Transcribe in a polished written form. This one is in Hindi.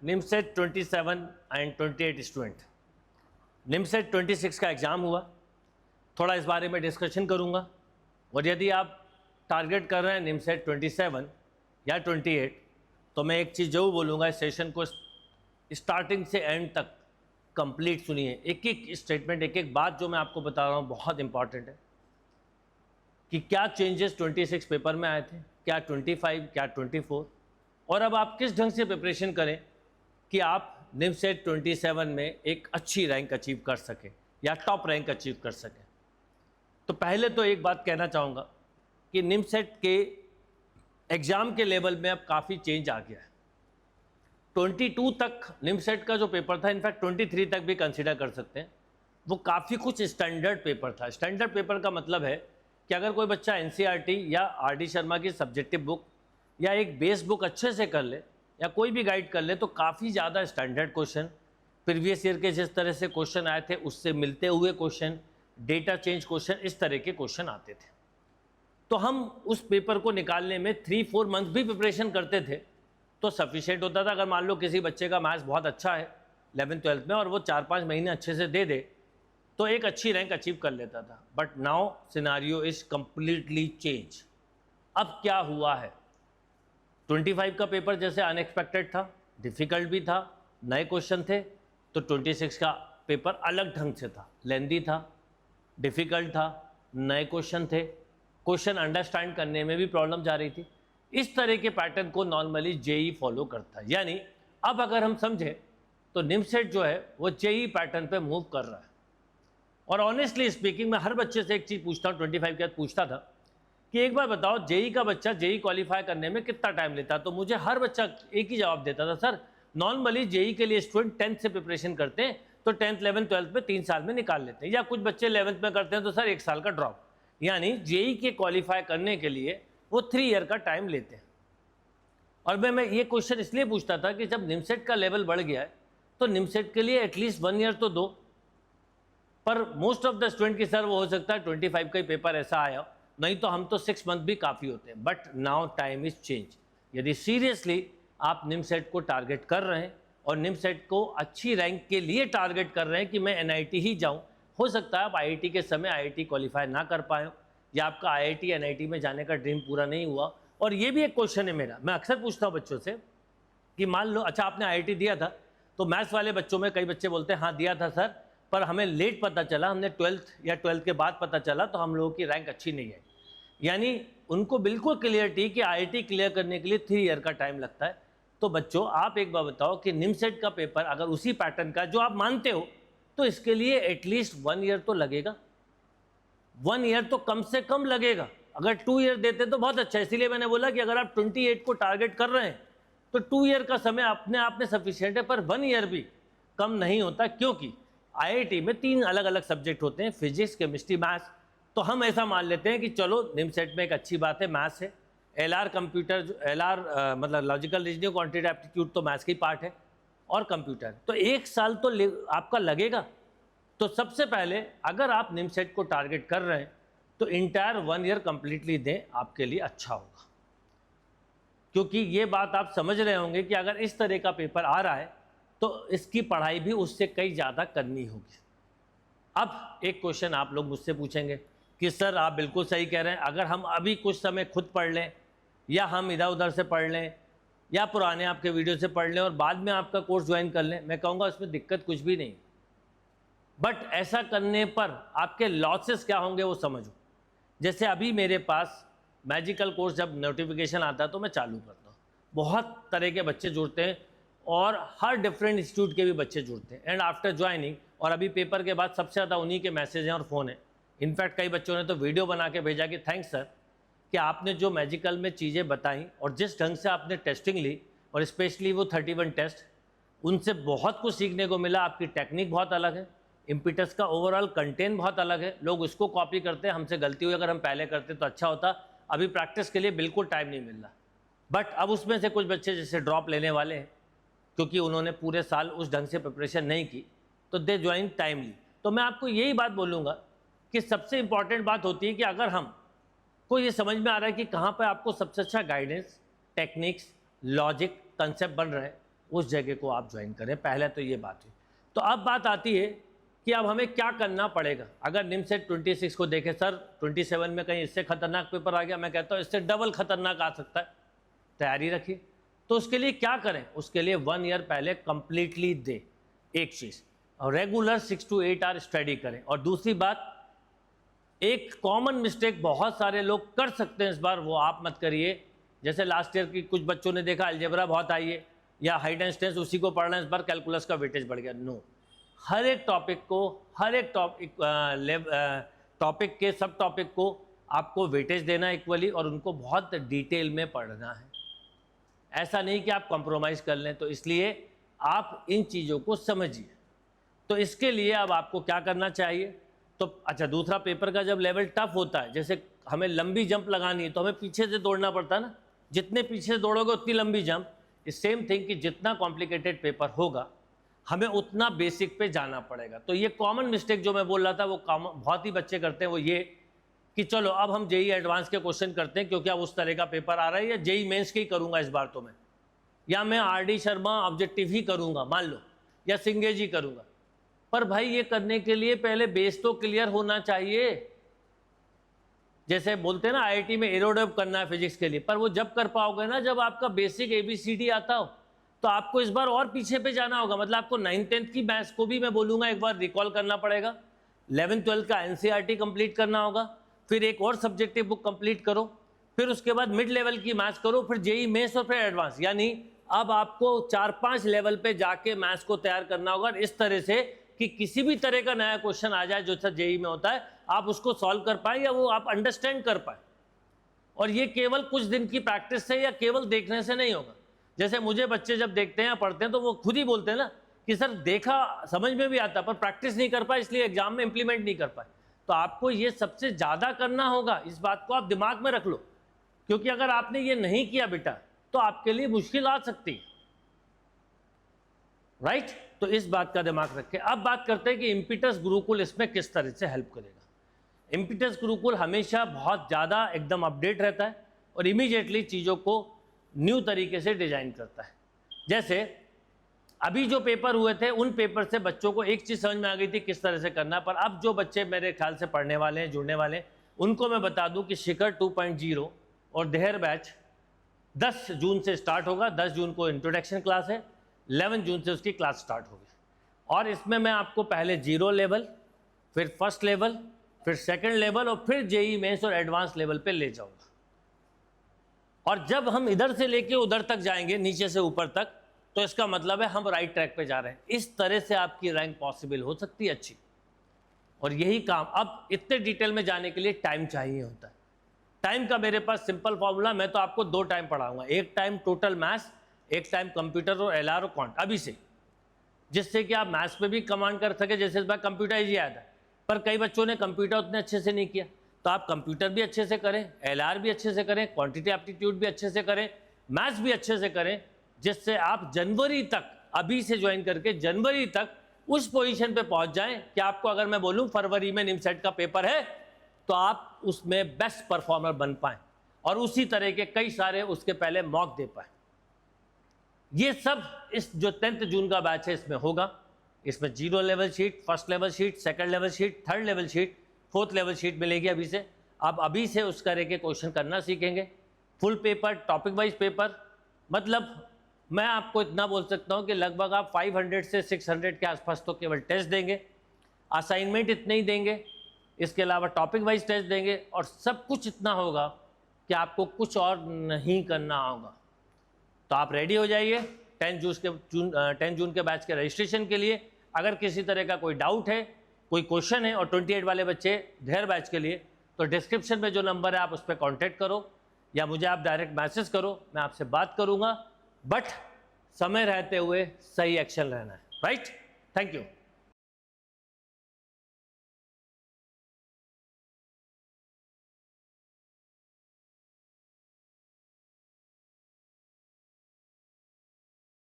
निमसेट 27 एंड 28 स्टूडेंट, निमसेट 26 का एग्ज़ाम हुआ, थोड़ा इस बारे में डिस्कशन करूंगा। और यदि आप टारगेट कर रहे हैं निमसेट 27 या 28, तो मैं एक चीज़ जरूर बोलूँगा, इस सेशन को स्टार्टिंग से एंड तक कंप्लीट सुनिए। एक एक स्टेटमेंट, एक एक बात जो मैं आपको बता रहा हूँ बहुत इंपॉर्टेंट है कि क्या चेंजेस 26 पेपर में आए थे, क्या 25, क्या 24, और अब आप किस ढंग से प्रिपरेशन करें कि आप निमसेट 27 में एक अच्छी रैंक अचीव कर सकें या टॉप रैंक अचीव कर सकें। तो पहले तो एक बात कहना चाहूँगा कि निमसेट के एग्ज़ाम के लेवल में अब काफ़ी चेंज आ गया है। 22 तक निमसेट का जो पेपर था, इनफैक्ट 23 तक भी कंसिडर कर सकते हैं, वो काफ़ी कुछ स्टैंडर्ड पेपर था। स्टैंडर्ड पेपर का मतलब है कि अगर कोई बच्चा एनसीईआरटी या आरडी शर्मा की सब्जेक्टिव बुक या एक बेस बुक अच्छे से कर ले या कोई भी गाइड कर ले, तो काफ़ी ज़्यादा स्टैंडर्ड क्वेश्चन, प्रीवियस ईयर के जिस तरह से क्वेश्चन आए थे उससे मिलते हुए क्वेश्चन, डेटा चेंज क्वेश्चन, इस तरह के क्वेश्चन आते थे। तो हम उस पेपर को निकालने में 3-4 मंथ भी प्रिपरेशन करते थे तो सफिशिएंट होता था। अगर मान लो किसी बच्चे का मैथ्स बहुत अच्छा है 11th-12th में और वो 4-5 महीने अच्छे से दे दे तो एक अच्छी रैंक अचीव कर लेता था। But now scenario is completely change. अब क्या हुआ है, 25 का पेपर जैसे अनएक्सपेक्टेड था, डिफ़िकल्ट भी था, नए क्वेश्चन थे, तो 26 का पेपर अलग ढंग से था, लेंदी था, डिफ़िकल्ट था, नए क्वेश्चन थे, क्वेश्चन अंडरस्टैंड करने में भी प्रॉब्लम जा रही थी। इस तरह के पैटर्न को नॉर्मली जेई फॉलो करता है। यानी अब अगर हम समझें तो निमसेट जो है वो जेई पैटर्न पे मूव कर रहा है। और ऑनेस्टली स्पीकिंग, मैं हर बच्चे से एक चीज़ पूछता हूँ, 25 के बाद पूछता था कि एक बार बताओ जेई का बच्चा जेई क्वालिफाई करने में कितना टाइम लेता है, तो मुझे हर बच्चा एक ही जवाब देता था, सर नॉर्मली जेई के लिए स्टूडेंट 10th से प्रिपरेशन करते हैं तो 10th, 11th, 12th में 3 साल में निकाल लेते हैं, या कुछ बच्चे 11th में करते हैं तो सर 1 साल का ड्रॉप। यानी जेई के क्वालिफाई करने के लिए वो 3 ईयर का टाइम लेते हैं। और मैं ये क्वेश्चन इसलिए पूछता था कि जब निमसेट का लेवल बढ़ गया है तो निमसेट के लिए एटलीस्ट 1 ईयर तो दो। पर मोस्ट ऑफ द स्टूडेंट की सर वो हो सकता है 25 का ही पेपर ऐसा आया, नहीं तो हम तो 6 मंथ भी काफ़ी होते हैं। But now time is change. यदि सीरियसली आप निमसेट को टारगेट कर रहे हैं और निमसेट को अच्छी रैंक के लिए टारगेट कर रहे हैं कि मैं एनआईटी ही जाऊं, हो सकता है आप आईआईटी के समय आईआईटी क्वालिफाई ना कर पाए या आपका आईआईटी एनआईटी में जाने का ड्रीम पूरा नहीं हुआ। और ये भी एक क्वेश्चन है मेरा, मैं अक्सर पूछता हूँ बच्चों से कि मान लो अच्छा आपने आईआईटी दिया था, तो मैथ्स वाले बच्चों में कई बच्चे बोलते हैं हाँ दिया था सर, पर हमें लेट पता चला, हमने 12th या 12th के बाद पता चला तो हम लोगों की रैंक अच्छी नहीं है। यानी उनको बिल्कुल क्लियरिटी कि आईआईटी क्लियर करने के लिए 3 ईयर का टाइम लगता है। तो बच्चों आप एक बार बताओ कि निमसेट का पेपर अगर उसी पैटर्न का जो आप मानते हो तो इसके लिए एटलीस्ट 1 ईयर तो लगेगा, 1 ईयर तो कम से कम लगेगा। अगर 2 ईयर देते तो बहुत अच्छा है। इसीलिए मैंने बोला कि अगर आप 28 को टारगेट कर रहे हैं तो 2 ईयर का समय अपने आप में सफिशिएंट है, पर 1 ईयर भी कम नहीं होता, क्योंकि आईआईटी में 3 अलग अलग सब्जेक्ट होते हैं, फिजिक्स, केमिस्ट्री, मैथ्स। तो हम ऐसा मान लेते हैं कि चलो निमसेट में एक अच्छी बात है मैथ्स है, एलआर कंप्यूटर, एलआर मतलब लॉजिकल रीजनिंग, क्वांटिटेटिव एप्टीट्यूड तो मैथ्स की पार्ट है, और कंप्यूटर, तो 1 साल तो आपका लगेगा। तो सबसे पहले अगर आप निमसेट को टारगेट कर रहे हैं तो इंटायर 1 ईयर कंप्लीटली दें, आपके लिए अच्छा होगा। क्योंकि ये बात आप समझ रहे होंगे कि अगर इस तरह का पेपर आ रहा है तो इसकी पढ़ाई भी उससे कई ज़्यादा करनी होगी। अब एक क्वेश्चन आप लोग मुझसे पूछेंगे कि सर आप बिल्कुल सही कह रहे हैं, अगर हम अभी कुछ समय खुद पढ़ लें या हम इधर उधर से पढ़ लें या पुराने आपके वीडियो से पढ़ लें और बाद में आपका कोर्स ज्वाइन कर लें, मैं कहूँगा उसमें दिक्कत कुछ भी नहीं। बट ऐसा करने पर आपके लॉसेस क्या होंगे वो समझो। जैसे अभी मेरे पास मैजिकल कोर्स जब नोटिफिकेशन आता है तो मैं चालू करता हूँ, बहुत तरह के बच्चे जुड़ते हैं और हर डिफरेंट इंस्टीट्यूट के भी बच्चे जुड़ते हैं। एंड आफ्टर ज्वाइनिंग और अभी पेपर के बाद सबसे ज़्यादा उन्हीं के मैसेज हैं और फ़ोन है। इनफैक्ट कई बच्चों ने तो वीडियो बना के भेजा कि थैंक्स सर कि आपने जो मैजिकल में चीज़ें बताई और जिस ढंग से आपने टेस्टिंग ली, और स्पेशली वो 31 टेस्ट, उनसे बहुत कुछ सीखने को मिला। आपकी टेक्निक बहुत अलग है, इम्पिटस का ओवरऑल कंटेंट बहुत अलग है, लोग उसको कॉपी करते हैं। हमसे गलती हुई, अगर हम पहले करते तो अच्छा होता। अभी प्रैक्टिस के लिए बिल्कुल टाइम नहीं मिल रहा। बट अब उसमें से कुछ बच्चे जैसे ड्रॉप लेने वाले हैं क्योंकि उन्होंने पूरे साल उस ढंग से प्रिपरेशन नहीं की, तो दे ज्वाइन टाइमली। तो मैं आपको यही बात बोलूँगा कि सबसे इंपॉर्टेंट बात होती है कि अगर हम को ये समझ में आ रहा है कि कहाँ पर आपको सबसे अच्छा गाइडेंस, टेक्निक्स, लॉजिक, कंसेप्ट बन रहे हैं, उस जगह को आप ज्वाइन करें। पहले तो ये बात है। तो अब बात आती है कि अब हमें क्या करना पड़ेगा। अगर निमसेट 26 को देखें, सर 27 में कहीं इससे खतरनाक पेपर आ गया, मैं कहता हूँ इससे डबल खतरनाक आ सकता है, तैयारी रखिए। तो उसके लिए क्या करें? उसके लिए 1 ईयर पहले कंप्लीटली दे एक चीज़, और रेगुलर 6 to 8 आवर स्टडी करें। और दूसरी बात, एक कॉमन मिस्टेक बहुत सारे लोग कर सकते हैं इस बार, वो आप मत करिए। जैसे लास्ट ईयर की कुछ बच्चों ने देखा अलजेब्रा बहुत आई है या हाइट एंड डिस्टेंस, उसी को पढ़ना है, इस बार कैलकुलस का वेटेज बढ़ गया। नो, हर एक टॉपिक को, हर एक टॉपिक के सब टॉपिक को आपको वेटेज देना इक्वली, और उनको बहुत डिटेल में पढ़ना है। ऐसा नहीं कि आप कॉम्प्रोमाइज़ कर लें। तो इसलिए आप इन चीज़ों को समझिए। तो इसके लिए अब आपको क्या करना चाहिए? तो अच्छा, दूसरा पेपर का जब लेवल टफ होता है, जैसे हमें लंबी जंप लगानी है तो हमें पीछे से दौड़ना पड़ता है ना, जितने पीछे से दौड़ोगे उतनी लंबी जंप। इस सेम थिंग कि जितना कॉम्प्लिकेटेड पेपर होगा हमें उतना बेसिक पे जाना पड़ेगा। तो ये कॉमन मिस्टेक जो मैं बोल रहा था वो बहुत ही बच्चे करते हैं, वो ये कि चलो अब हम जेई एडवांस के क्वेश्चन करते हैं क्योंकि अब उस तरह का पेपर आ रहा है, या जेई मेंस के ही करूँगा इस बार तो मैं, या मैं आरडी शर्मा ऑब्जेक्टिव ही करूँगा मान लो, या सिंगेज ही करूँगा। पर भाई ये करने के लिए पहले बेस तो क्लियर होना चाहिए। जैसे बोलते हैं ना आईआईटी में एरोडेव करना है फिजिक्स के लिए, पर वो जब कर पाओगे ना जब आपका बेसिक एबीसीडी आता हो। तो आपको इस बार और पीछे पे जाना होगा, मतलब आपको 9th 10th की मैथ्स को भी मैं बोलूँगा एक बार रिकॉल करना पड़ेगा, 11th 12th का एनसीईआरटी कंप्लीट करना होगा, फिर एक और सब्जेक्टिव बुक कंप्लीट करो, फिर उसके बाद मिड लेवल की मैथ्स करो, फिर जेई मेंस और फिर एडवांस। यानी अब आपको 4-5 लेवल पे जाके मैथ्स को तैयार करना होगा, इस तरह से कि किसी भी तरह का नया क्वेश्चन आ जाए जो सर जेई में होता है, आप उसको सॉल्व कर पाए या वो आप अंडरस्टैंड कर पाए। और ये केवल कुछ दिन की प्रैक्टिस से या केवल देखने से नहीं होगा। जैसे मुझे बच्चे जब देखते हैं या पढ़ते हैं तो वो खुद ही बोलते हैं ना कि सर देखा समझ में भी आता पर प्रैक्टिस नहीं कर पाए, इसलिए एग्जाम में इंप्लीमेंट नहीं कर पाए। तो आपको ये सबसे ज़्यादा करना होगा, इस बात को आप दिमाग में रख लो, क्योंकि अगर आपने ये नहीं किया बेटा तो आपके लिए मुश्किल आ सकती है, राइट? तो इस बात का दिमाग रखें। अब बात करते हैं कि इम्पीटस गुरुकुल इसमें किस तरह से हेल्प करेगा। इम्पीटस गुरुकुल हमेशा बहुत ज़्यादा एकदम अपडेट रहता है और इमीडिएटली चीज़ों को न्यू तरीके से डिज़ाइन करता है। जैसे अभी जो पेपर हुए थे उन पेपर से बच्चों को एक चीज़ समझ में आ गई थी किस तरह से करना, पर अब जो बच्चे मेरे ख्याल से पढ़ने वाले हैं, जुड़ने वाले हैं, उनको मैं बता दूं कि शिखर 2.0 और देहर बैच 10 जून से स्टार्ट होगा। 10 जून को इंट्रोडक्शन क्लास है, 11 जून से उसकी क्लास स्टार्ट होगी। और इसमें मैं आपको पहले 0 लेवल, फिर फर्स्ट लेवल, फिर सेकंड लेवल और फिर जेई मेंस और एडवांस लेवल पे ले जाऊंगा। और जब हम इधर से लेके उधर तक जाएंगे, नीचे से ऊपर तक, तो इसका मतलब है हम राइट ट्रैक पे जा रहे हैं। इस तरह से आपकी रैंक पॉसिबल हो सकती है अच्छी। और यही काम, अब इतने डिटेल में जाने के लिए टाइम चाहिए होता है। टाइम का मेरे पास सिंपल फॉर्मूला, मैं तो आपको 2 टाइम पढ़ाऊंगा, एक टाइम टोटल मैथ्स, एक टाइम कंप्यूटर और एलआर और क्वांट, अभी से, जिससे कि आप मैथ्स पे भी कमांड कर सके। जैसे इस बार कंप्यूटर ही आया था, पर कई बच्चों ने कंप्यूटर उतने अच्छे से नहीं किया, तो आप कंप्यूटर भी अच्छे से करें, एलआर भी अच्छे से करें, क्वांटिटी एप्टीट्यूड भी अच्छे से करें, मैथ्स भी अच्छे से करें, जिससे आप जनवरी तक, अभी से ज्वाइन करके जनवरी तक उस पोजीशन पे पहुंच जाएं कि आपको अगर मैं बोलूं फरवरी में निमसेट का पेपर है तो आप उसमें बेस्ट परफॉर्मर बन पाएं और उसी तरह के कई सारे उसके पहले मॉक दे पाएं। ये सब इस जो 10th जून का बैच है इसमें होगा। इसमें 0 level sheet, first level sheet, second level sheet, third level sheet, fourth level sheet मिलेगी अभी से। आप अभी से उस तरह के क्वेश्चन करना सीखेंगे। Full paper, topic wise paper, मतलब मैं आपको इतना बोल सकता हूं कि लगभग आप 500 से 600 के आसपास तो केवल टेस्ट देंगे, असाइनमेंट इतने ही देंगे, इसके अलावा टॉपिक वाइज टेस्ट देंगे, और सब कुछ इतना होगा कि आपको कुछ और नहीं करना होगा। तो आप रेडी हो जाइए 10 जून के बैच के रजिस्ट्रेशन के लिए। अगर किसी तरह का कोई डाउट है, कोई क्वेश्चन है, और 28 वाले बच्चे देहर बैच के लिए, तो डिस्क्रिप्शन में जो नंबर है आप उस पर कॉन्टैक्ट करो या मुझे आप डायरेक्ट मैसेज करो, मैं आपसे बात करूँगा। बट समय रहते हुए सही एक्शन रहना है, राइट? Thank you.